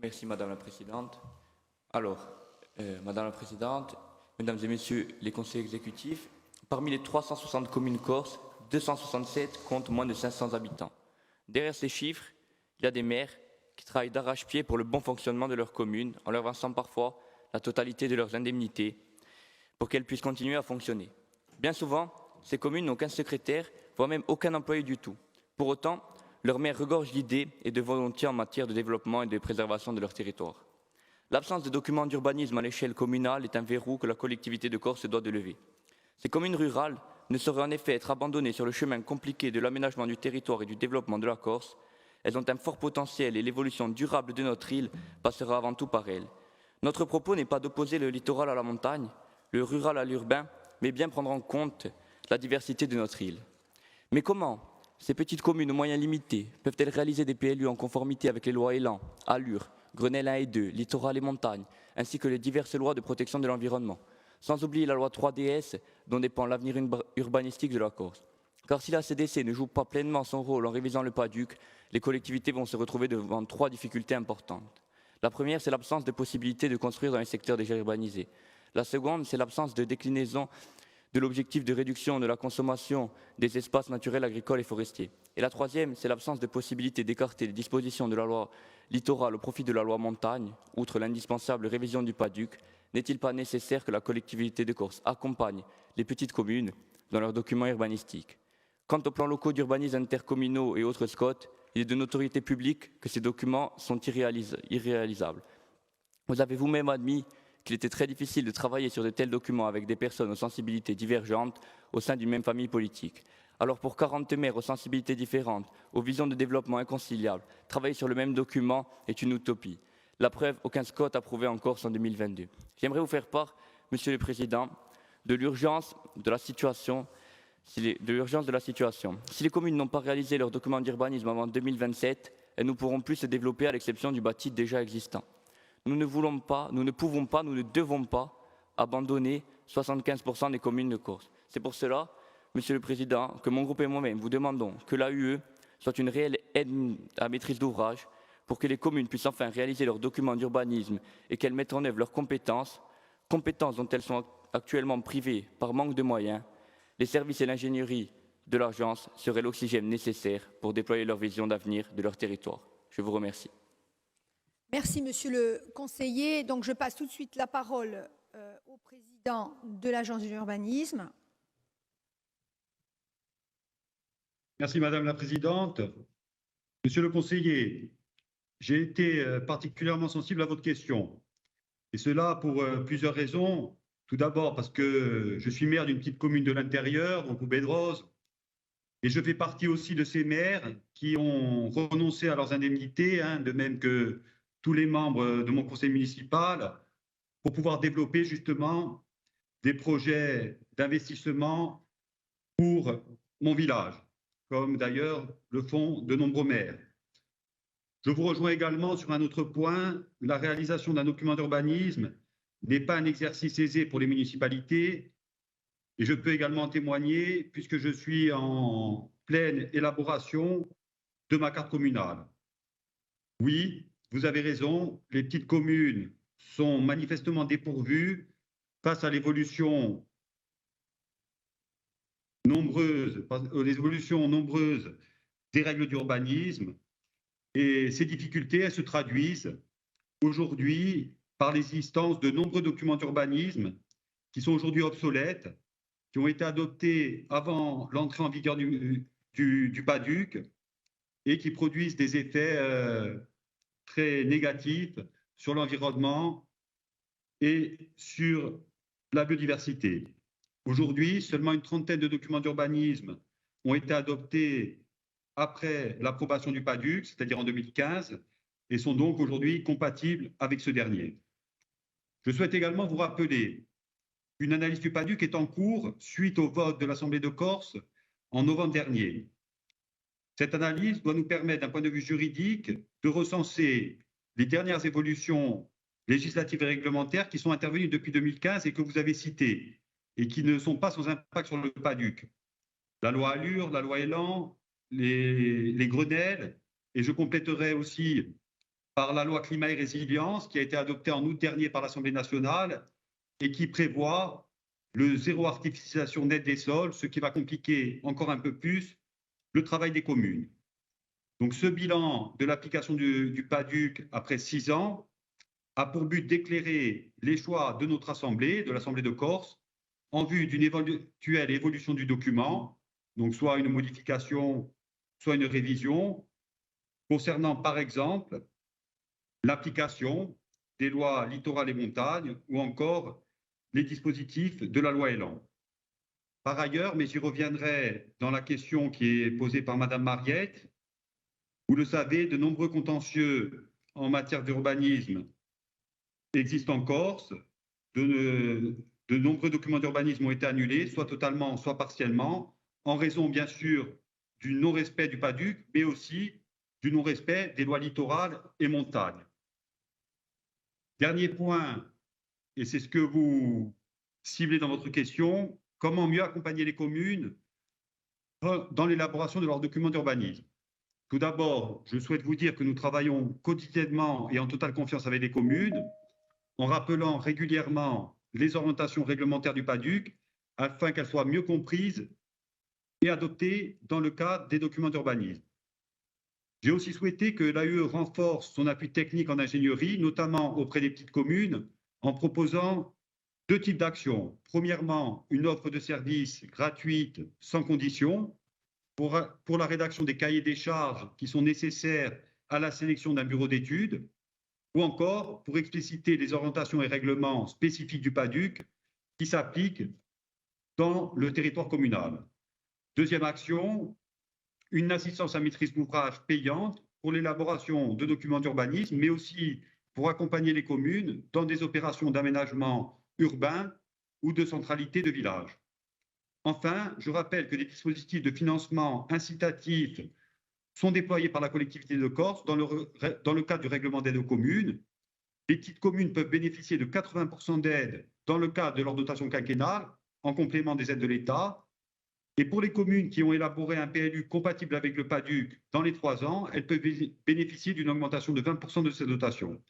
Merci, Madame la Présidente. Alors, Madame la Présidente, Mesdames et Messieurs les conseillers exécutifs, parmi les 360 communes corses, 267 comptent moins de 500 habitants. Derrière ces chiffres, il y a des maires qui travaillent d'arrache-pied pour le bon fonctionnement de leur commune, en leur versant parfois la totalité de leurs indemnités pour qu'elles puissent continuer à fonctionner. Bien souvent, ces communes n'ont qu'un secrétaire, voire même aucun employé du tout. Pour autant, leur maire regorge d'idées et de volonté en matière de développement et de préservation de leur territoire. L'absence de documents d'urbanisme à l'échelle communale est un verrou que la collectivité de Corse se doit de lever. Ces communes rurales ne sauraient en effet être abandonnées sur le chemin compliqué de l'aménagement du territoire et du développement de la Corse. Elles ont un fort potentiel et l'évolution durable de notre île passera avant tout par elles. Notre propos n'est pas d'opposer le littoral à la montagne, le rural à l'urbain, mais bien prendre en compte la diversité de notre île. Mais comment ces petites communes aux moyens limités peuvent-elles réaliser des PLU en conformité avec les lois Élan, Allure, Grenelle 1 et 2, littoral et montagne, ainsi que les diverses lois de protection de l'environnement, sans oublier la loi 3DS dont dépend l'avenir urbanistique de la Corse. Car si la CDC ne joue pas pleinement son rôle en révisant le PADUC, les collectivités vont se retrouver devant 3 difficultés importantes. La première, c'est l'absence de possibilité de construire dans les secteurs déjà urbanisés. La seconde, c'est l'absence de déclinaison de l'objectif de réduction de la consommation des espaces naturels, agricoles et forestiers. Et la troisième, c'est l'absence de possibilité d'écarter les dispositions de la loi littorale au profit de la loi montagne. Outre l'indispensable révision du PADUC, n'est-il pas nécessaire que la collectivité de Corse accompagne les petites communes dans leurs documents urbanistiques? Quant aux plans locaux d'urbanisme intercommunaux et autres SCOT, il est de notoriété publique que ces documents sont irréalisables. Vous avez vous-même admis qu'il était très difficile de travailler sur de tels documents avec des personnes aux sensibilités divergentes au sein d'une même famille politique. Alors pour 40 maires aux sensibilités différentes, aux visions de développement inconciliables, travailler sur le même document est une utopie. La preuve, aucun SCOT approuvé en Corse en 2022. J'aimerais vous faire part, Monsieur le Président, de l'urgence de la situation. Si les communes n'ont pas réalisé leurs documents d'urbanisme avant 2027, elles ne pourront plus se développer à l'exception du bâti déjà existant. Nous ne voulons pas, nous ne pouvons pas, nous ne devons pas abandonner 75% des communes de Corse. C'est pour cela, Monsieur le Président, que mon groupe et moi-même vous demandons que l'AUE soit une réelle aide à maîtrise d'ouvrage pour que les communes puissent enfin réaliser leurs documents d'urbanisme et qu'elles mettent en œuvre leurs compétences dont elles sont actuellement privées par manque de moyens. Les services et l'ingénierie de l'agence seraient l'oxygène nécessaire pour déployer leur vision d'avenir de leur territoire. Je vous remercie. Merci, Monsieur le conseiller. Donc, je passe tout de suite la parole au président de l'Agence de l'urbanisme. Merci, Madame la Présidente. Monsieur le conseiller, j'ai été particulièrement sensible à votre question. Et cela pour plusieurs raisons. Tout d'abord parce que je suis maire d'une petite commune de l'intérieur, donc au Baie-de-Rose, et je fais partie aussi de ces maires qui ont renoncé à leurs indemnités, de même que tous les membres de mon conseil municipal, pour pouvoir développer justement des projets d'investissement pour mon village, comme d'ailleurs le font de nombreux maires. Je vous rejoins également sur un autre point. La réalisation d'un document d'urbanisme n'est pas un exercice aisé pour les municipalités. Et je peux également en témoigner puisque je suis en pleine élaboration de ma carte communale. Oui, vous avez raison, les petites communes sont manifestement dépourvues face à l'évolution nombreuses des règles d'urbanisme. Et ces difficultés, elles se traduisent aujourd'hui par l'existence de nombreux documents d'urbanisme qui sont aujourd'hui obsolètes, qui ont été adoptés avant l'entrée en vigueur du PADUC et qui produisent des effets très négatifs sur l'environnement et sur la biodiversité. Aujourd'hui, seulement une trentaine de documents d'urbanisme ont été adoptés après l'approbation du PADUC, c'est-à-dire en 2015, et sont donc aujourd'hui compatibles avec ce dernier. Je souhaite également vous rappeler qu'une analyse du PADUC est en cours suite au vote de l'Assemblée de Corse en novembre dernier. Cette analyse doit nous permettre, d'un point de vue juridique, de recenser les dernières évolutions législatives et réglementaires qui sont intervenues depuis 2015 et que vous avez citées, et qui ne sont pas sans impact sur le PADUC. La loi Allure, la loi Élan, les Grenelles, et je compléterai aussi par la loi climat et résilience qui a été adoptée en août dernier par l'Assemblée nationale et qui prévoit le zéro artificialisation nette des sols, ce qui va compliquer encore un peu plus le travail des communes. Donc ce bilan de l'application du PADUC après 6 ans a pour but d'éclairer les choix de notre Assemblée, de l'Assemblée de Corse, en vue d'une éventuelle évolution du document, donc soit une modification, soit une révision, concernant par exemple l'application des lois littorales et montagne ou encore les dispositifs de la loi Elan. Par ailleurs, mais j'y reviendrai dans la question qui est posée par Madame Mariette, vous le savez, de nombreux contentieux en matière d'urbanisme existent en Corse. De nombreux documents d'urbanisme ont été annulés, soit totalement, soit partiellement, en raison bien sûr du non-respect du PADUC, mais aussi du non-respect des lois littorales et montagnes. Dernier point, et c'est ce que vous ciblez dans votre question, comment mieux accompagner les communes dans l'élaboration de leurs documents d'urbanisme. Tout d'abord, je souhaite vous dire que nous travaillons quotidiennement et en totale confiance avec les communes, en rappelant régulièrement les orientations réglementaires du PADUC afin qu'elles soient mieux comprises et adoptées dans le cadre des documents d'urbanisme. J'ai aussi souhaité que l'AUE renforce son appui technique en ingénierie, notamment auprès des petites communes, en proposant 2 types d'actions. Premièrement, une offre de services gratuite sans condition pour la rédaction des cahiers des charges qui sont nécessaires à la sélection d'un bureau d'études, ou encore pour expliciter les orientations et règlements spécifiques du PADUC qui s'appliquent dans le territoire communal. Deuxième action, une assistance à maîtrise d'ouvrage payante pour l'élaboration de documents d'urbanisme, mais aussi pour accompagner les communes dans des opérations d'aménagement urbain ou de centralité de village. Enfin, je rappelle que des dispositifs de financement incitatifs sont déployés par la collectivité de Corse dans le cadre du règlement d'aide aux communes. Les petites communes peuvent bénéficier de 80% d'aides dans le cadre de leur dotation quinquennale, en complément des aides de l'État. Et pour les communes qui ont élaboré un PLU compatible avec le PADUC dans les 3 ans, elles peuvent bénéficier d'une augmentation de 20% de ces dotations.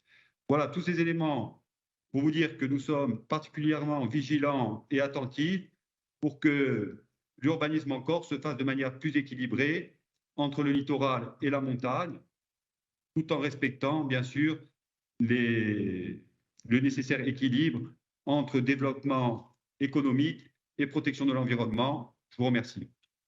Voilà, tous ces éléments pour vous dire que nous sommes particulièrement vigilants et attentifs pour que l'urbanisme en Corse se fasse de manière plus équilibrée entre le littoral et la montagne, tout en respectant, bien sûr, le nécessaire équilibre entre développement économique et protection de l'environnement. Je vous remercie.